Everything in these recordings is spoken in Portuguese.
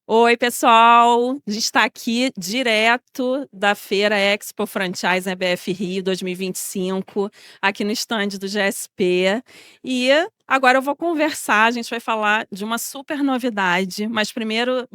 Oi, pessoal! A gente está aqui direto da Feira Expo Franchise EBF Rio 2025, aqui no stand do GSP. E agora eu vou conversar, a gente vai falar de uma super novidade. Mas primeiro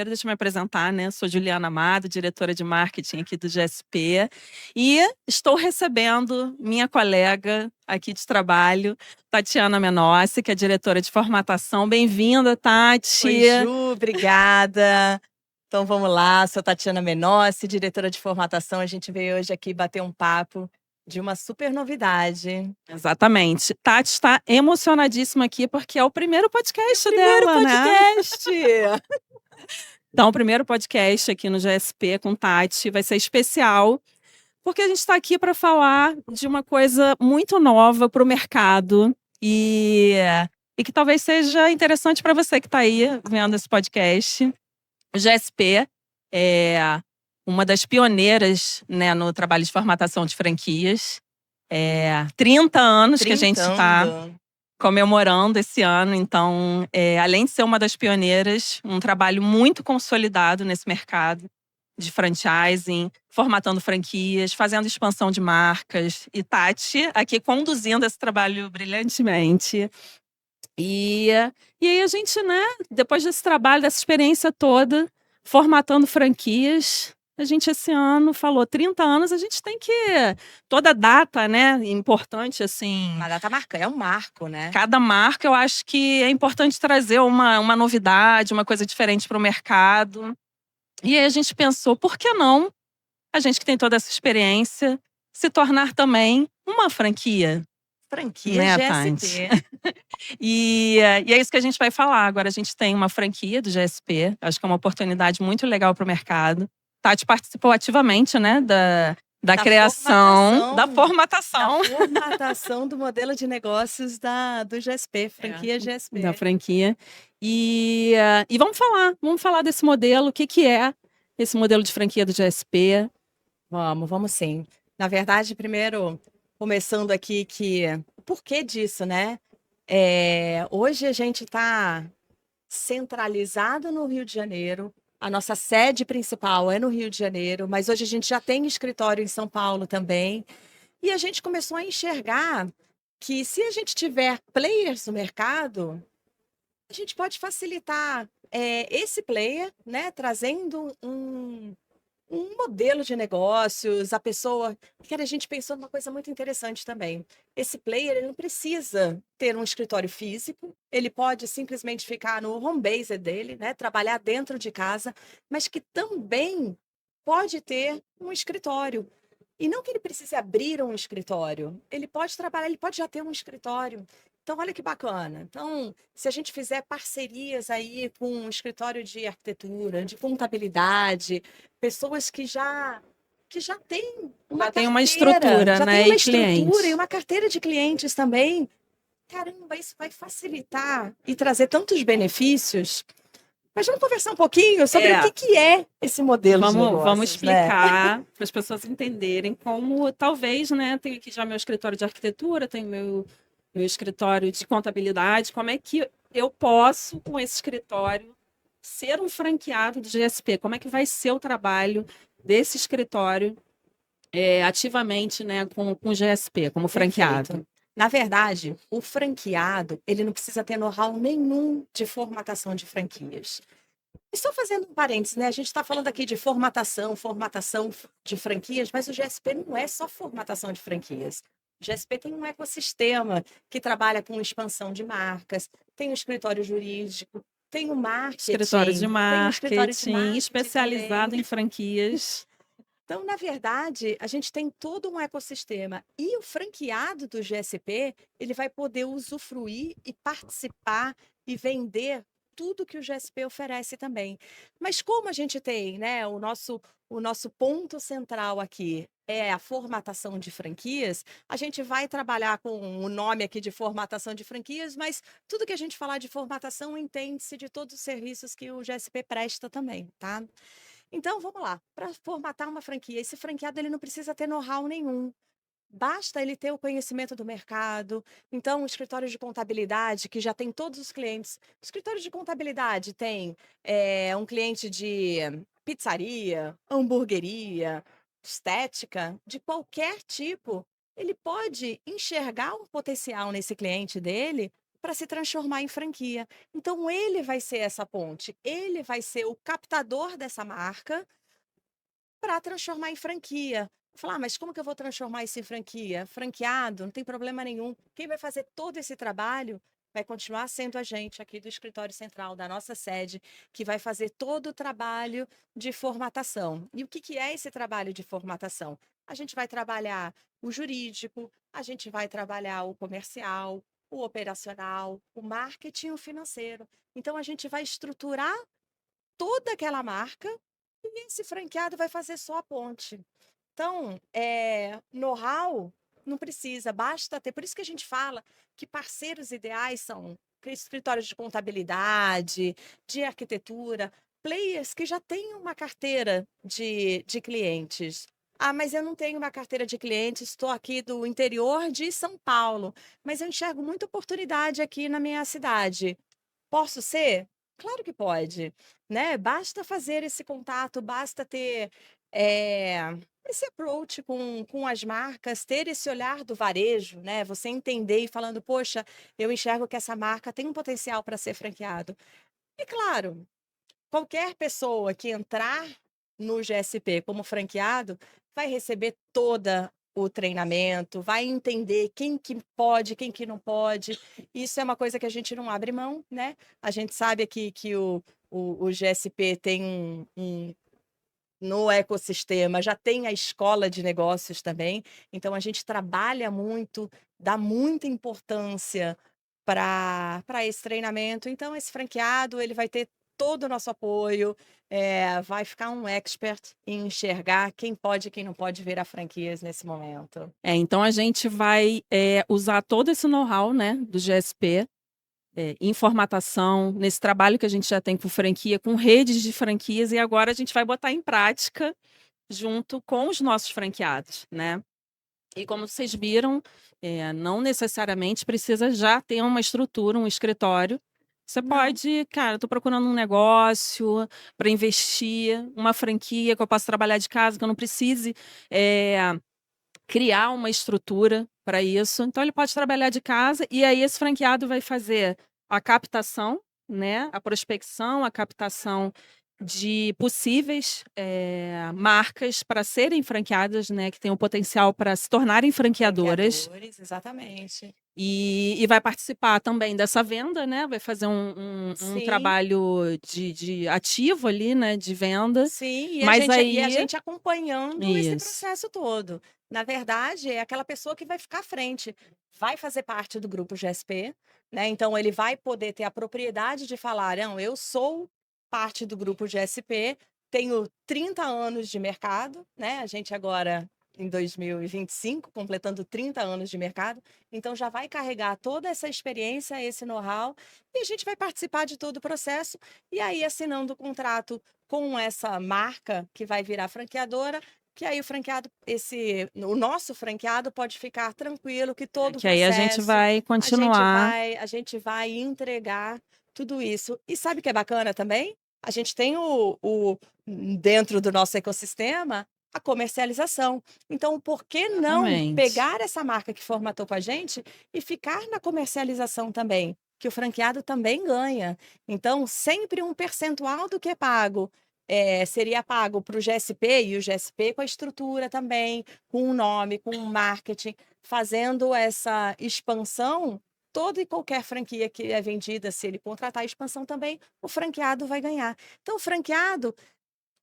deixa eu me apresentar, né? Sou Juliana Amado, diretora de marketing aqui do GSP. E estou recebendo minha colega aqui de trabalho, Tatiana Menossi, que é diretora de formatação. Bem-vinda, Oi, Tati! Ju, obrigada. Então vamos lá, sou Tatiana Menossi, diretora de formatação. A gente veio hoje aqui bater um papo de uma super novidade. Exatamente. Tati está emocionadíssima aqui porque é o primeiro podcast Primeiro dela, né? podcast! Então, o primeiro podcast aqui no GSP com Tati vai ser especial, porque a gente está aqui para falar de uma coisa muito nova para o mercado e que talvez seja interessante para você que está aí vendo esse podcast. O GSP é uma das pioneiras, né, no trabalho de formatação de franquias. 30 anos que a gente está Trintando. comemorando esse ano. Então, além de ser uma das pioneiras, um trabalho muito consolidado nesse mercado de franchising, formatando franquias, fazendo expansão de marcas. E Tati aqui conduzindo esse trabalho brilhantemente. E, e aí a gente, né, depois desse trabalho, dessa experiência toda, formatando franquias, a gente esse ano falou 30 anos, a gente tem que toda data, né, importante assim, Uma data marcante, é um marco, né? cada marca eu acho que é importante trazer uma novidade, uma coisa diferente para o mercado. E aí a gente pensou, por que não a gente que tem toda essa experiência se tornar também uma franquia, Franquia né, Tati? GSP. E é isso que a gente vai falar. Agora a gente tem uma franquia do GSP, acho que é uma oportunidade muito legal para o mercado. Tati participou ativamente, né, da Da criação, da formatação, da formatação formatação do modelo de negócios do GSP, franquia da GSP. franquia. E vamos falar desse modelo, o que, que é esse modelo de franquia do GSP. Vamos sim. Na verdade, primeiro, começando aqui que o porquê disso, né? Hoje a gente está centralizado no Rio de Janeiro. A nossa sede principal é no Rio de Janeiro, mas hoje a gente já tem escritório em São Paulo também. E a gente começou a enxergar que se a gente tiver players no mercado, a gente pode facilitar esse player, né? Trazendo um modelo de negócios, a pessoa. Porque a gente pensou numa coisa muito interessante também. Esse player ele não precisa ter um escritório físico, ele pode simplesmente ficar no home base dele, né? Trabalhar dentro de casa, mas que também pode ter um escritório. E não que ele precise abrir um escritório, ele pode trabalhar, ele pode já ter um escritório. Então, olha que bacana. Então, se a gente fizer parcerias aí com um escritório de arquitetura, de contabilidade, pessoas que já têm uma Já tem uma carteira, estrutura, já têm né, uma e estrutura e cliente. uma carteira de clientes também. Caramba, isso vai facilitar e trazer tantos benefícios. Mas vamos conversar um pouquinho sobre o que É, que é esse modelo de vamos negócios, né? explicar para as pessoas entenderem como talvez, né, tenho aqui já meu escritório de arquitetura, tenho meu escritório de contabilidade, como é que eu posso, com esse escritório, ser um franqueado do GSP? Como é que vai ser o trabalho desse escritório ativamente, né, com o GSP, como franqueado? Perfeito. Na verdade, o franqueado, ele não precisa ter know-how nenhum de formatação de franquias. Estou fazendo um parênteses, né? A gente está falando aqui de formatação de franquias, mas o GSP não é só formatação de franquias. O GSP tem um ecossistema que trabalha com expansão de marcas, tem um escritório jurídico, tem o Escritório de marketing, tem um escritório de marketing marketing especializado também. em franquias. Então, na verdade, a gente tem todo um ecossistema e o franqueado do GSP, ele vai poder usufruir e participar e vender tudo que o GSP oferece também. Mas como a gente tem, né, o nosso ponto central aqui é a formatação de franquias, a gente vai trabalhar com o nome aqui de formatação de franquias, mas tudo que a gente falar de formatação entende-se de todos os serviços que o GSP presta também, tá? Então, vamos lá. Para formatar uma franquia, esse franqueado ele não precisa ter know-how nenhum. basta ele ter o conhecimento do mercado. Então, o escritório de contabilidade, que já tem todos os clientes. O escritório de contabilidade tem um cliente de pizzaria, hamburgueria, estética, de qualquer tipo. Ele pode enxergar um potencial nesse cliente dele para se transformar em franquia. Então, ele vai ser essa ponte, ele vai ser o captador dessa marca para transformar em franquia. Falar: mas como que eu vou transformar isso em franquia? Franqueado, não tem problema nenhum. Quem vai fazer todo esse trabalho vai continuar sendo a gente aqui do escritório central, da nossa sede, que vai fazer todo o trabalho de formatação. E o que que é esse trabalho de formatação? A gente vai trabalhar o jurídico, a gente vai trabalhar o comercial, o operacional, o marketing e o financeiro. Então, a gente vai estruturar toda aquela marca e esse franqueado vai fazer só a ponte. Então, know-how não precisa, basta ter. Por isso que a gente fala que parceiros ideais são escritórios de contabilidade, de arquitetura, players que já têm uma carteira de clientes. Ah, mas eu não tenho uma carteira de clientes, estou aqui do interior de São Paulo, mas eu enxergo muita oportunidade aqui na minha cidade. Posso ser? Claro que pode, né? Basta fazer esse contato, basta ter eh, esse approach com as marcas, ter esse olhar do varejo, né? Você entender e falando, poxa, eu enxergo que essa marca tem um potencial para ser franqueado. E claro, qualquer pessoa que entrar no GSP como franqueado vai receber toda o treinamento, vai entender quem que pode, quem que não pode. Isso é uma coisa que a gente não abre mão, né? A gente sabe aqui que o GSP tem no ecossistema, já tem a escola de negócios também. Então, a gente trabalha muito, dá muita importância para esse treinamento. Então, esse franqueado, ele vai ter todo o nosso apoio, vai ficar um expert em enxergar quem pode e quem não pode virar franquias nesse momento. Então a gente vai usar todo esse know-how, né, do GSP, em formatação, nesse trabalho que a gente já tem com franquia, com redes de franquias, e agora a gente vai botar em prática junto com os nossos franqueados, né? E como vocês viram, não necessariamente precisa já ter uma estrutura, um escritório. Você Não. pode, cara, estou procurando um negócio para investir, uma franquia que eu possa trabalhar de casa, que eu não precise criar uma estrutura para isso. Então, ele pode trabalhar de casa e aí esse franqueado vai fazer a captação, né, a prospecção, a captação de possíveis marcas para serem franqueadas, né, que têm o potencial para se tornarem franqueadoras. Franqueadores, exatamente. E vai participar também dessa venda, né? Vai fazer um Sim. trabalho de ativo ali, né? De venda. Sim, e Mas a aí. gente acompanhando esse Isso. processo todo. Na verdade, é aquela pessoa que vai ficar à frente, vai fazer parte do grupo GSP, né? Então ele vai poder ter a propriedade de falar: não, eu sou parte do grupo GSP, tenho 30 anos de mercado, né? A gente agora em 2025, completando 30 anos de mercado, então já vai carregar toda essa experiência, esse know-how, e a gente vai participar de todo o processo, e aí assinando o contrato com essa marca que vai virar franqueadora, que aí o franqueado, o nosso franqueado pode ficar tranquilo que todo o Que aí a gente processo, vai continuar. a gente vai entregar tudo isso. E sabe o que é bacana também? A gente tem dentro do nosso ecossistema a comercialização. Então, por que não Exatamente. pegar essa marca que formatou com a gente e ficar na comercialização também? Que o franqueado também ganha. Então, sempre um percentual do que é pago seria pago para o GSP e o GSP com a estrutura também, com o nome, com o marketing, fazendo essa expansão. Toda e qualquer franquia que é vendida, se ele contratar a expansão também, o franqueado vai ganhar. Então, o franqueado,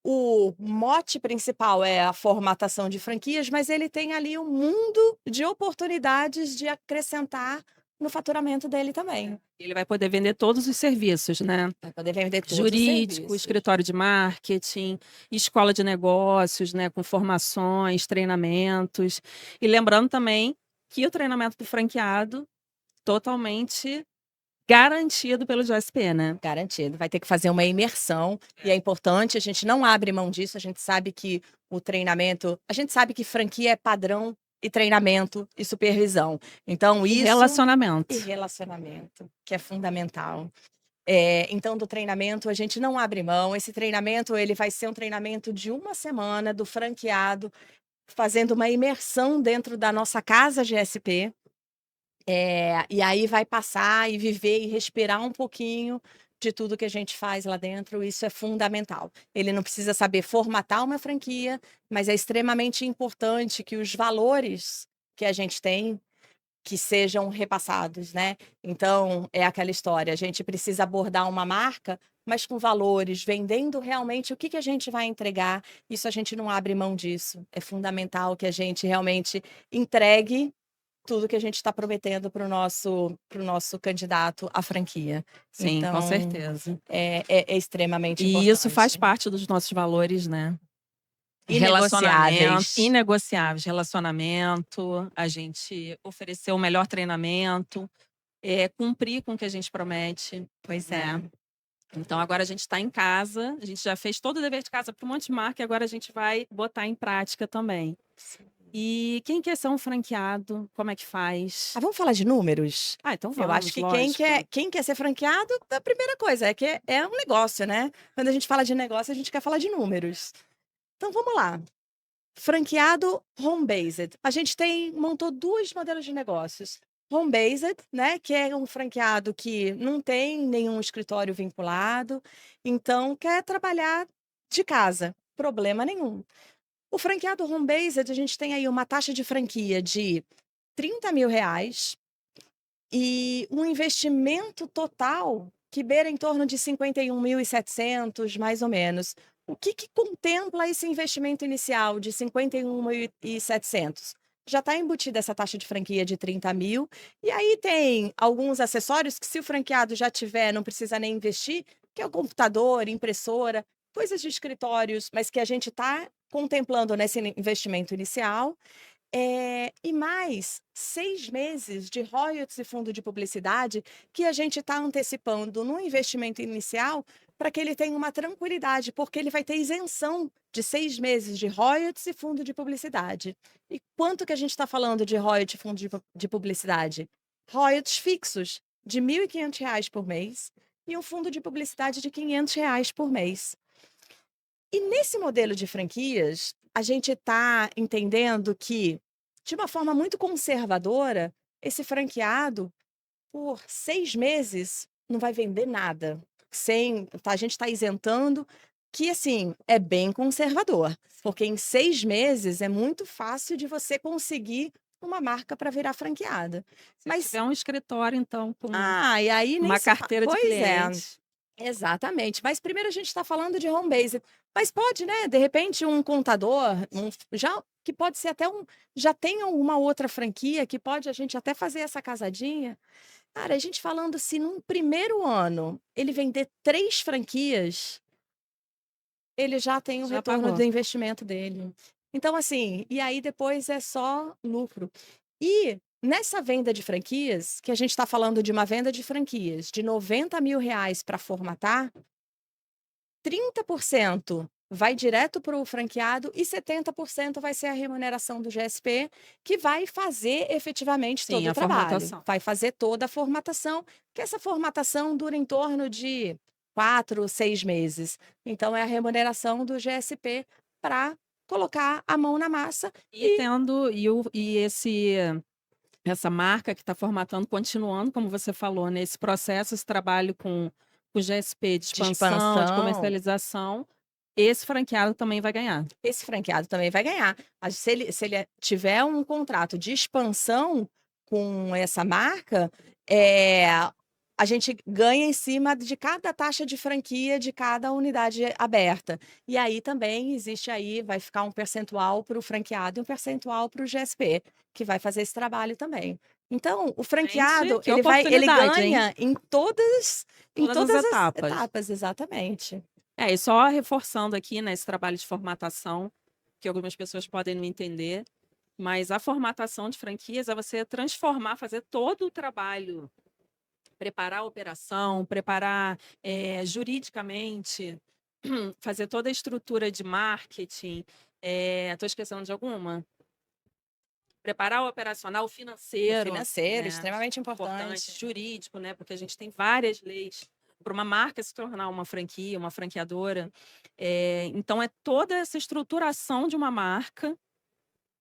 o mote principal é a formatação de franquias, mas ele tem ali um mundo de oportunidades de acrescentar no faturamento dele também. Ele vai poder vender todos os serviços, né? Vai poder vender todos os Jurídico, serviços. escritório de marketing, escola de negócios, né? Com formações, treinamentos. E lembrando também que o treinamento do franqueado totalmente garantido pelo GSP, né? Garantido. Vai ter que fazer uma imersão e é importante, a gente não abre mão disso, a gente sabe que o treinamento, a gente sabe que franquia é padrão e treinamento e supervisão. Então, E isso relacionamento. e relacionamento, que é fundamental. Então, do treinamento, a gente não abre mão. Esse treinamento, ele vai ser um treinamento de uma semana do franqueado, fazendo uma imersão dentro da nossa casa GSP. E aí vai passar e viver e respirar um pouquinho de tudo que a gente faz lá dentro, isso é fundamental. Ele não precisa saber formatar uma franquia, mas é extremamente importante que os valores que a gente tem que sejam repassados, né? Então, é aquela história, a gente precisa abordar uma marca, mas com valores, vendendo realmente o que a gente vai entregar. Isso a gente não abre mão disso. É fundamental que a gente realmente entregue tudo que a gente está prometendo para o nosso candidato à franquia. Sim, com Então, certeza. é extremamente E isso faz importante. parte dos nossos valores, né? Relacionamento, Inegociáveis. inegociáveis, relacionamento, a gente oferecer o melhor treinamento, cumprir com o que a gente promete, Pois é. né? Então agora a gente está em casa, a gente já fez todo o dever de casa para um monte de marca e agora a gente vai botar em prática também. E quem quer ser um franqueado, como é que faz? Vamos falar de números? Então Eu acho vamos, que lógico. quem quer ser franqueado, a primeira coisa é que é um negócio, né? Quando a gente fala de negócio, a gente quer falar de números. Então vamos lá. Franqueado home-based. A gente montou 2 modelos de negócios. Home-based, né, que é um franqueado que não tem nenhum escritório vinculado, então quer trabalhar de casa, problema nenhum. O franqueado home-based, a gente tem aí uma taxa de franquia de R$ 30.000 e um investimento total que beira em torno de 51.700, mais ou menos. O que contempla esse investimento inicial de 51.700? Já está embutida essa taxa de franquia de 30 mil, e aí tem alguns acessórios que, se o franqueado já tiver, não precisa nem investir, que é o computador, impressora, coisas de escritórios, mas que a gente está contemplando nesse investimento inicial. E mais 6 meses de royalties e fundo de publicidade que a gente está antecipando no investimento inicial para que ele tenha uma tranquilidade, porque ele vai ter isenção de 6 meses de royalties e fundo de publicidade. E quanto que a gente está falando de royalties e fundo de publicidade? Royalties fixos de R$ 1.500 por mês e um fundo de publicidade de R$ 500 por mês. E nesse modelo de franquias, a gente está entendendo que, de uma forma muito conservadora, esse franqueado, por 6 meses, não vai vender nada. A gente está isentando, que assim, é bem conservador, porque em 6 meses é muito fácil de você conseguir uma marca para virar franqueada. Se tiver um escritório, então, com E aí nem uma se carteira de Pois é. clientes. Exatamente, mas primeiro a gente está falando de home base, mas pode, né, de repente um contador, já que pode ser até já tem alguma outra franquia que pode a gente até fazer essa casadinha. Cara, a gente falando se num primeiro ano ele vender 3 franquias, ele já tem o Já retorno pagou. do investimento dele. Então assim, e aí depois é só lucro. E nessa venda de franquias, que a gente está falando de uma venda de franquias de R$ 90.000 para formatar, 30% vai direto para o franqueado e 70% vai ser a remuneração do GSP, que vai fazer efetivamente todo Sim, o a trabalho. formatação. Vai fazer toda a formatação, que essa formatação dura em torno de 4, 6 meses. Então, é a remuneração do GSP para colocar a mão na massa. E tendo essa marca que está formatando, continuando, como você falou, nesse processo, esse trabalho com o GSP de De expansão, de expansão, comercialização, esse franqueado também vai ganhar. esse franqueado também vai ganhar. Mas se ele tiver um contrato de expansão com essa marca, a gente ganha em cima de cada taxa de franquia de cada unidade aberta. E aí também existe aí, vai ficar um percentual para o franqueado e um percentual para o GSP, que vai fazer esse trabalho também. Então, o Gente, franqueado, que ele oportunidade, hein? ganha em Todas as todas as etapas. etapas, exatamente. E só reforçando aqui, né, esse trabalho de formatação, que algumas pessoas podem não entender, mas a formatação de franquias é você transformar, fazer todo o trabalho, preparar a operação, preparar juridicamente, fazer toda a estrutura de marketing. Estou esquecendo de alguma? Preparar o operacional, o O financeiro, financeiro, né, extremamente importante, importante. jurídico, né, porque a gente tem várias leis para uma marca se tornar uma franquia, uma franqueadora. Então é toda essa estruturação de uma marca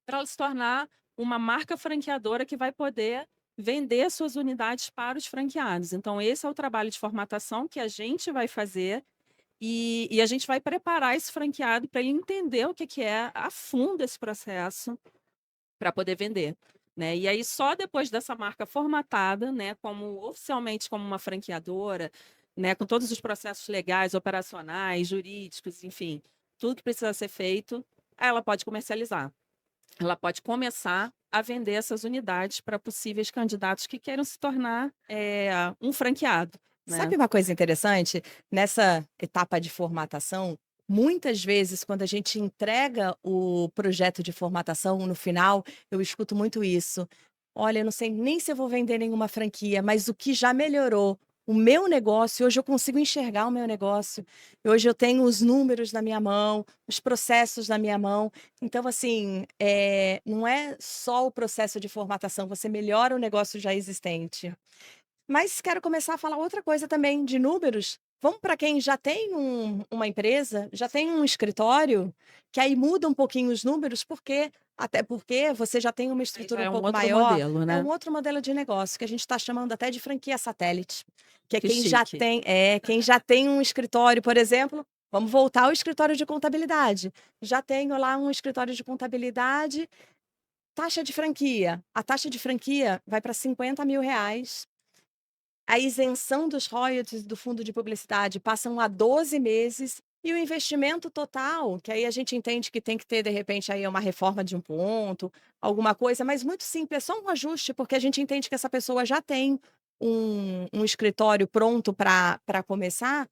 para ela se tornar uma marca franqueadora que vai poder vender suas unidades para os franqueados. Então esse é o trabalho de formatação que a gente vai fazer e a gente vai preparar esse franqueado para ele entender o que é a fundo esse processo para poder vender, né? E aí só depois dessa marca formatada, né, como oficialmente como uma franqueadora, né, com todos os processos legais, operacionais, jurídicos, enfim, tudo que precisa ser feito, ela pode comercializar. Ela pode começar a vender essas unidades para possíveis candidatos que queiram se tornar um franqueado, né? Sabe uma coisa interessante? Nessa etapa de formatação, muitas vezes, quando a gente entrega o projeto de formatação no final, eu escuto muito isso. Olha, eu não sei nem se eu vou vender nenhuma franquia, mas o que já melhorou o meu negócio, hoje eu consigo enxergar o meu negócio. Hoje eu tenho os números na minha mão, os processos na minha mão. Então, assim, não é só o processo de formatação, você melhora o negócio já existente. Mas quero começar a falar outra coisa também de números. Vamos para quem já tem uma empresa, já tem um escritório, que aí muda um pouquinho os números, até porque você já tem uma Aí já estrutura um é um pouco outro maior. modelo, É né? um outro modelo de negócio que a gente está chamando até de franquia satélite, que é Que chique. quem já tem um escritório, por exemplo. Vamos voltar ao escritório de contabilidade. Já tenho lá um escritório de contabilidade, taxa de franquia. A taxa de franquia vai para R$ 50.000. A isenção dos royalties do fundo de publicidade passam a 12 meses e o investimento total, que aí a gente entende que tem que ter, de repente, aí uma reforma de um ponto, alguma coisa, mas muito simples, é só um ajuste, porque a gente entende que essa pessoa já tem um escritório pronto para começar.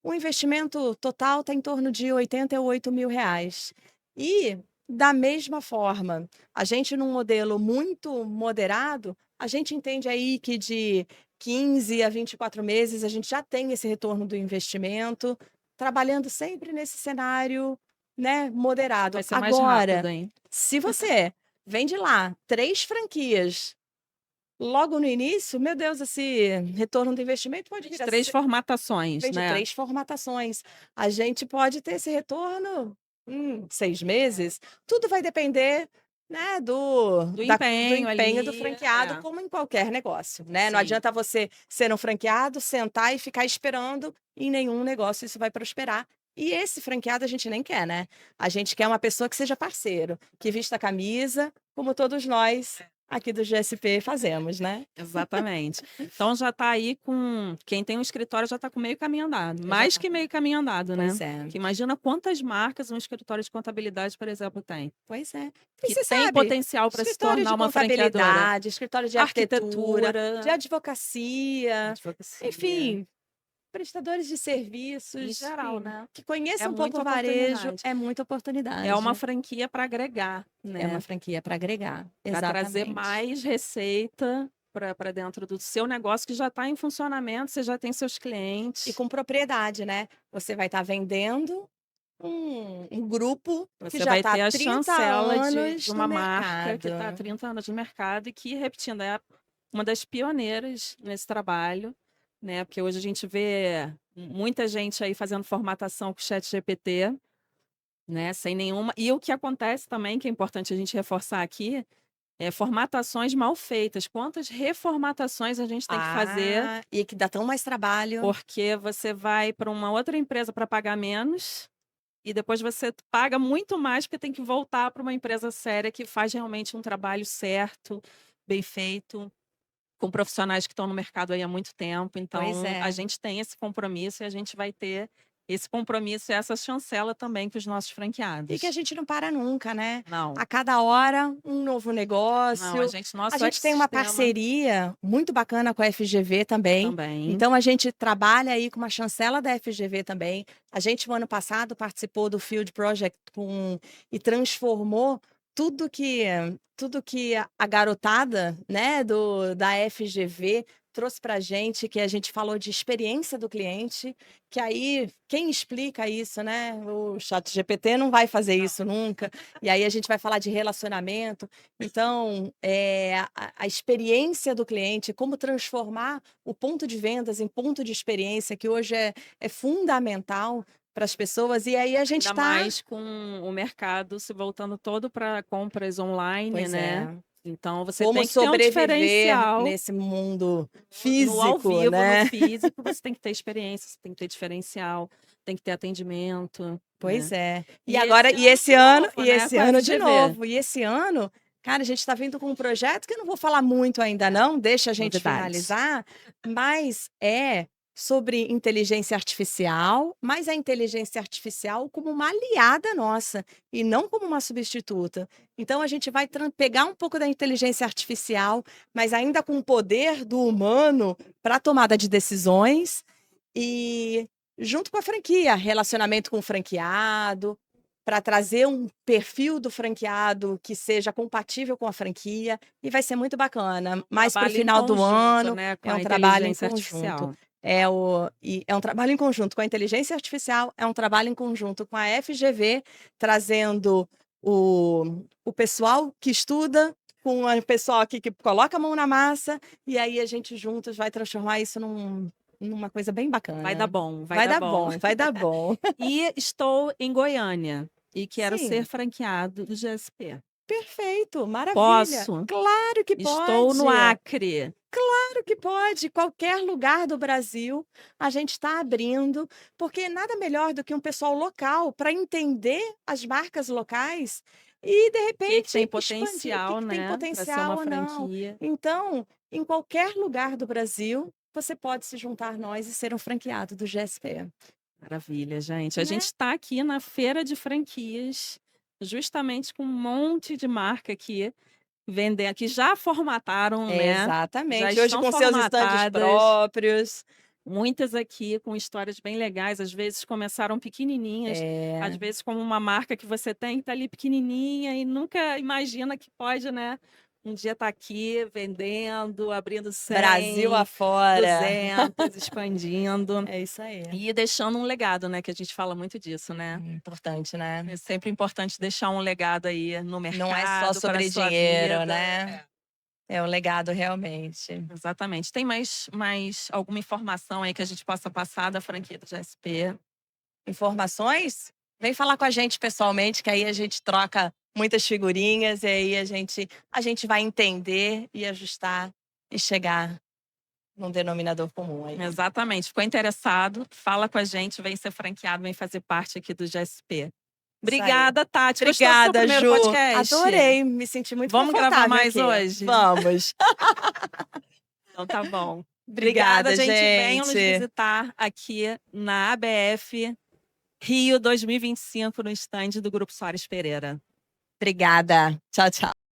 O investimento total está em torno de R$ 88.000. E, da mesma forma, a gente num modelo muito moderado, a gente entende aí que de 15 a 24 meses a gente já tem esse retorno do investimento, trabalhando sempre nesse cenário, né, moderado. Vai ser mais rápido, Agora, hein? se você vende lá 3 franquias logo no início, meu Deus, esse retorno do investimento pode vir As a 3 formatações, vende né? 3 formatações. A gente pode ter esse retorno em 6 meses. Tudo vai depender, né, Do do empenho empenho do ali, franqueado, como em qualquer negócio, né. Não sim. adianta você ser um franqueado, sentar e ficar esperando, em nenhum negócio isso vai prosperar. E esse franqueado a gente nem quer, né. A gente quer uma pessoa que seja parceiro, que vista a camisa, como todos nós aqui do GSP fazemos, né. Exatamente. Então já está aí com quem tem um escritório já está com meio caminho andado, Já mais tá que meio caminho andado, né. pois é, Que imagina quantas marcas um escritório de contabilidade, por exemplo, tem, pois é. E que você tem sabe, potencial para se escritório tornar de uma franqueadora. contabilidade, escritório de arquitetura, de Arquitetura, advocacia, advocacia, enfim, prestadores de em serviços, geral, enfim, né. que É conheçam um pouco muita o varejo, oportunidade. é muita É uma oportunidade. franquia para agregar, É uma né. franquia para agregar, Para trazer exatamente. mais receita para dentro do seu negócio que já está em funcionamento, você já tem seus E clientes. com propriedade, né, você vai estar vendendo um grupo que Você já vai está ter há a 30 chancela de anos no uma marca que mercado. está há 30 anos no mercado e que, repetindo, é uma das pioneiras nesse trabalho, né? Porque hoje a gente vê muita gente aí fazendo formatação com o ChatGPT, né? Sem nenhuma. E o que acontece também, que é importante a gente reforçar aqui, é formatações mal feitas. Quantas reformatações a gente tem que fazer E que dá tão mais trabalho. porque você vai para uma outra empresa para pagar menos e depois você paga muito mais porque tem que voltar para uma empresa séria que faz realmente um trabalho certo, bem feito, com profissionais que estão no mercado aí há muito tempo. Pois Então, a é. gente tem esse compromisso e a gente vai ter esse compromisso e essa chancela também com os nossos E que a franqueados. gente não para nunca, né. Não, A cada hora, um novo não, a negócio. gente, A nosso gente tem uma ecossistema parceria muito bacana com a FGV também, também. então a gente trabalha aí com uma chancela da FGV também. A gente, o ano passado, participou do Field Project e transformou tudo que a garotada, né, da FGV trouxe para a gente, que a gente falou de experiência do cliente, que aí quem explica isso, né? O ChatGPT não vai fazer isso nunca. E aí a gente vai falar de relacionamento. Então, a experiência do cliente, como transformar o ponto de vendas em ponto de experiência, que hoje é fundamental para as pessoas. E aí a gente Ainda está. mais com o mercado se voltando todo para compras online, Pois né? é. Então você Como tem que ter um sobreviver diferencial nesse mundo no ao físico, vivo, no né? físico, você tem que ter experiência, você tem que ter diferencial, tem que ter atendimento, Pois né? é. E esse ano, de novo, né, com a de FGV. novo. E esse ano, cara, a gente está vindo com um projeto que eu não vou falar muito ainda não, deixa a gente Novidades. finalizar, mas é sobre inteligência artificial, mas a inteligência artificial como uma aliada nossa e não como uma substituta. Então a gente vai pegar um pouco da inteligência artificial, mas ainda com o poder do humano para tomada de decisões e junto com a franquia, relacionamento com o franqueado, para trazer um perfil do franqueado que seja compatível com a franquia, e vai ser muito bacana. Mais para o Trabalho em final do conjunto, ano, né, com é a um trabalho em inteligência conjunto. artificial. É um trabalho em conjunto com a inteligência artificial, é um trabalho em conjunto com a FGV, trazendo o pessoal que estuda com o pessoal aqui que coloca a mão na massa, e aí a gente juntos vai transformar isso numa coisa bem bacana. Vai dar bom, Vai dar bom, vai dar bom. E estou em Goiânia e quero Sim. ser franqueado do GSP. Perfeito, maravilha. Posso? Claro que pode. Estou no Acre. Claro que pode. Qualquer lugar do Brasil a gente está abrindo, porque nada melhor do que um pessoal local para entender as marcas locais e, de Que repente, tem expandir, potencial, que tem né, para ser potencial uma ou não. franquia. Então, em qualquer lugar do Brasil, você pode se juntar a nós e ser um franqueado do GSP. Maravilha, gente. A Né? gente está aqui na feira de franquias, justamente com um monte de marca aqui vendendo, que já formataram, né? Já Exatamente. Hoje estão com seus estandes formatadas. próprios. Muitas aqui com histórias bem legais, às vezes começaram pequenininhas, às É. vezes como uma marca que você tem que tá ali pequenininha e nunca imagina que pode, né, um dia tá aqui vendendo, abrindo 100, Brasil afora. 200, expandindo É isso aí. e deixando um legado, né, que a gente fala muito disso, né? Importante, né? É sempre importante deixar um legado aí no mercado, Não é só sobre pra sua dinheiro, vida. né? É um legado realmente. Exatamente. Tem mais alguma informação aí que a gente possa passar da franquia do GSP? Informações? Vem falar com a gente pessoalmente, que aí a gente troca muitas figurinhas e aí a gente vai entender e ajustar e chegar num denominador comum aí. Exatamente. Ficou interessado? Fala com a gente, vem ser franqueado, vem fazer parte aqui do GSP. Obrigada, Tati. Gostou do seu Obrigada, primeiro Ju. podcast? Adorei, me senti muito Vamos confortável gravar mais aqui. hoje? Vamos. Então tá bom. Obrigada, gente. Venham nos gente. visitar aqui na ABF Rio 2025, no estande do Grupo Soares Pereira. Obrigada. Tchau, tchau.